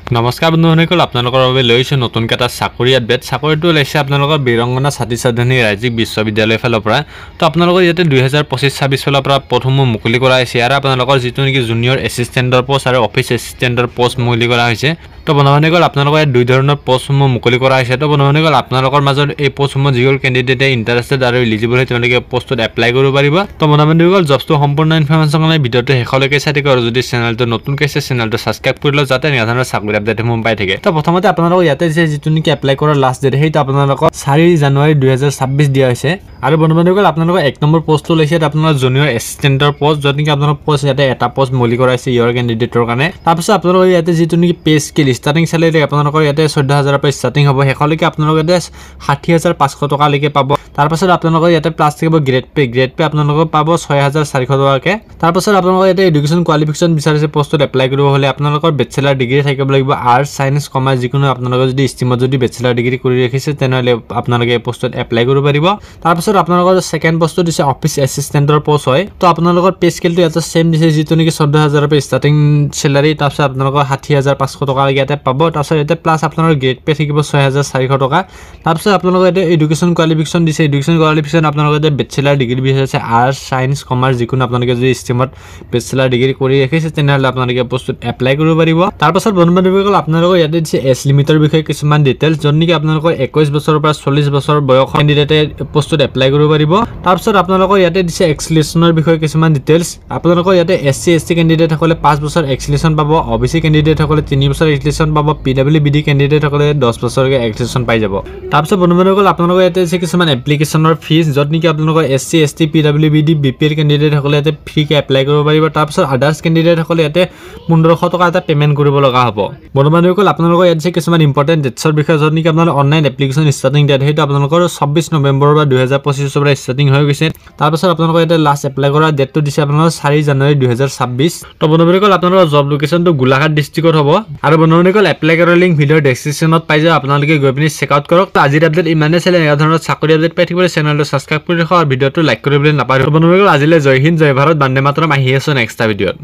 নমস্কাৰ বন্ধুসকল, আপোনালোকৰ বাবে লৈছো নতুনকৈ এটা চাকৰি আপডেট। চাকৰিটো ওলাইছে আপোনালোকৰ বীৰংগনা ছাত্ৰী ৰাজ্যিক বিশ্ববিদ্যালয়ৰ ফালৰ পৰা। তো আপোনালোকৰ ইয়াতে 2025-26 ফালৰ পৰা পদসমূহ মুকলি কৰা হৈছে আৰু আপোনালোকৰ যিটো নেকি জুনিয়ৰ এছিষ্টেণ্টৰ পোষ্ট আৰু অফিচ এছিষ্টেণ্টৰ পোষ্ট মুকলি কৰা হৈছে। তো বন্ধুসকল, আপোনালোকৰ ইয়াত দুই ধৰণৰ পোষ্টসমূহ মুকলি কৰা হৈছে। তো বন্ধুসকল, আপোনালোকৰ মাজত এই পোষ্টসমূহ যিসকল কেণ্ডিডেটে ইণ্টাৰেষ্টেড আৰু এলিজিবল হয় তেওঁলোকে পোষ্টত এপ্লাই কৰিব পাৰিব। তো বন্ধুসকল, জবটো সম্পূৰ্ণ ইনফৰমেশ্যন কাৰণে ভিডিঅ'টো শেষলৈকে চাই থাকিব আৰু যদি চেনেলটো নতুনকৈ আছে চেনেলটো ছাবস্ক্ৰাইব কৰি লওক যাতে এনে ধৰণৰ চাকৰি আপডেটসমূহ পাই থাকে। তো প্ৰথমতে আপোনালোকক ইয়াতে যিটো নেকি এপ্লাই কৰাৰ লাষ্ট ডেট সেইটো আপোনালোকক 4 জানুৱাৰী 2026 দিয়া হৈছে। আৰু বন্ধুসকল, আপোনালোকৰ 1 নম্বৰ পোষ্টটো লৈছে আপোনালোকৰ জুনিয়ৰ এছিষ্টেণ্টৰ পোষ্ট, য'ত নেকি আপোনালোকৰ পোষ্ট ইয়াতে এটা পোষ্ট মুকলি কৰা হৈছে ইয়াৰ কেণ্ডিডেটৰ কাৰণে। তাৰপিছত আপোনালোকৰ ইয়াতে যিটো নেকি পে স্কেল ষ্টাৰ্টিং চেলাৰী আপোনালোকৰ ইয়াতে 14,000 পৰা ষ্টাৰ্টিং হ'ব। শেষলৈকে আপোনালোকে ইয়াতে 60,500 টকালৈকে পাব। তাৰপাছত আপোনালোকৰ ইয়াতে প্লাছ থাকিব গ্ৰেড পে আপোনালোকক পাব 6,400 টকাকৈ। তাৰপাছত আপোনালোকৰ ইয়াতে এডুকেশ্যন কোৱালিফিকেশ্যন বিচাৰিছে পোষ্টত এপ্লাই কৰিব হ'লে আপোনালোকৰ বেচেলাৰ ডিগ্ৰী থাকিব লাগিব। আৰ্টছ, ছায়েন্স, কমাৰ্চ যিকোনো আপোনালোকে যদি ষ্ট্ৰীমত যদি বেচেলাৰ ডিগ্ৰী কৰি ৰাখিছে তেনেহ'লে আপোনালোকে এই পোষ্টত এপ্লাই কৰিব পাৰিব। তাৰপাছত আপোনালোকৰ ছেকেণ্ড পোষ্টটো দিছে অফিচ এছিষ্টেণ্টৰ পোষ্ট হয়। তো আপোনালোকৰ পে স্কেলটো ইয়াতে ছেম দিছে, যিটো নেকি 14,000 পৰা ষ্টাৰ্টিং চেলাৰী। তাৰপিছত আপোনালোকৰ 60,500 টকালৈকে ইয়াতে পাব। তাৰপিছত ইয়াতে প্লাছ আপোনালোকৰ গ্ৰেড পে থাকিব 6,400 টকা। তাৰপিছত আপোনালোকৰ ইয়াতে এডুকেশ্যন কোৱালিফিকেশ্যন দিছে। এডুকেশ্যন কোৱালিফিকেশ্যন আপোনালোকে ইয়াতে বেচেলাৰ ডিগ্ৰী বিচাৰিছে আৰ্টছ, ছায়েন্স, কমাৰ্চ যিকোনো আপোনালোকে যদি ষ্ট্ৰীমত বেচেলাৰ ডিগ্ৰী কৰি ৰাখিছে তেনেহ'লে আপোনালোকে পোষ্টত এপ্লাই কৰিব পাৰিব। তাৰপাছত বন্ধুসকল, আপোনালোকৰ ইয়াতে দিছে এজ লিমিটৰ বিষয়ে কিছুমান ডিটেইলছ, য'ত নেকি আপোনালোকৰ 21 বছৰৰ পৰা 40 বছৰ বয়স কেণ্ডিডেটে পোষ্টত এপ্লাই কৰিব পাৰিব। তাৰপিছত আপোনালোকৰ ইয়াতে দিছে এক্সিলেশ্যনৰ বিষয়ে কিছুমান ডিটেইলছ। আপোনালোকৰ ইয়াতে SC ST কেণ্ডিডেটসকলে 5 বছৰ এক্সিলেশ্যন পাব, OBC কেণ্ডিডেটসকলে 3 বছৰ এক্সিলেশ্যন পাব, PWBD কেণ্ডিডেটসকলে 10 বছৰকৈ এক্সিলেশ্যন পাই যাব। তাৰপিছত বন্ধুসকল, আপোনালোকৰ ইয়াতে আছে কিছুমান এপ্লিকেশ্যনৰ ফিজ, য'ত নেকি আপোনালোকৰ SC ST PWBD BPL কেণ্ডিডেটসকলে ইয়াতে ফ্ৰীকৈ এপ্লাই কৰিব পাৰিব। তাৰপিছত আদাৰ্ছ কেণ্ডিডেটসকলে ইয়াতে 1500 টকা এটা পে'মেণ্ট কৰিব লগা হ'ব। বন্ধুসকল, আপোনালোকৰ ইয়াত আছে কিছুমান ইম্পৰ্টেণ্ট ডেটছৰ বিষয়ে, য'ত নেকি আপোনালোকৰ অনলাইন এপ্লিকেশ্যন ষ্টাৰ্টিং ডেট সেইটো আপোনালোকৰ 24 নৱেম্বৰৰ পৰা 2025 পৰা ষ্টাৰ্টিং হৈ গৈছে। তাৰপিছত আপোনালোকৰ ইয়াতে লাষ্ট এপ্লাই কৰা ডেটটো দিছে আপোনালোকৰ 4 জানুৱাৰী 2026। তো বন্ধুসকল, আপোনালোকৰ জব লোকেশ্যনটো গোলাঘাট ডিষ্ট্ৰিক্টত হ'ব। আৰু বন্ধুসকল, এপ্লাই কৰাৰ লিংক ভিডিঅ'ৰ ডেছক্ৰিপশ্যনত পাই যাব, আপোনালোকে গৈ পিনি চেক আউট কৰক। তো আজিৰ আপডেট ইমানেই চালে এনেকুৱা ধৰণৰ চাকৰি আপডেট পাই থাকিবলৈ চেনেলটো ছাবস্ক্ৰাইব কৰি ৰাখক আৰু ভিডিঅ'টো লাইক কৰিবলৈ নাপাহৰিব। বন্ধুসকল, আজিলৈ জয় হিন্দ, জয় ভাৰত, বন্দে মাতৰম। আহি আছোঁ নেক্সট ভিডিঅ'ত।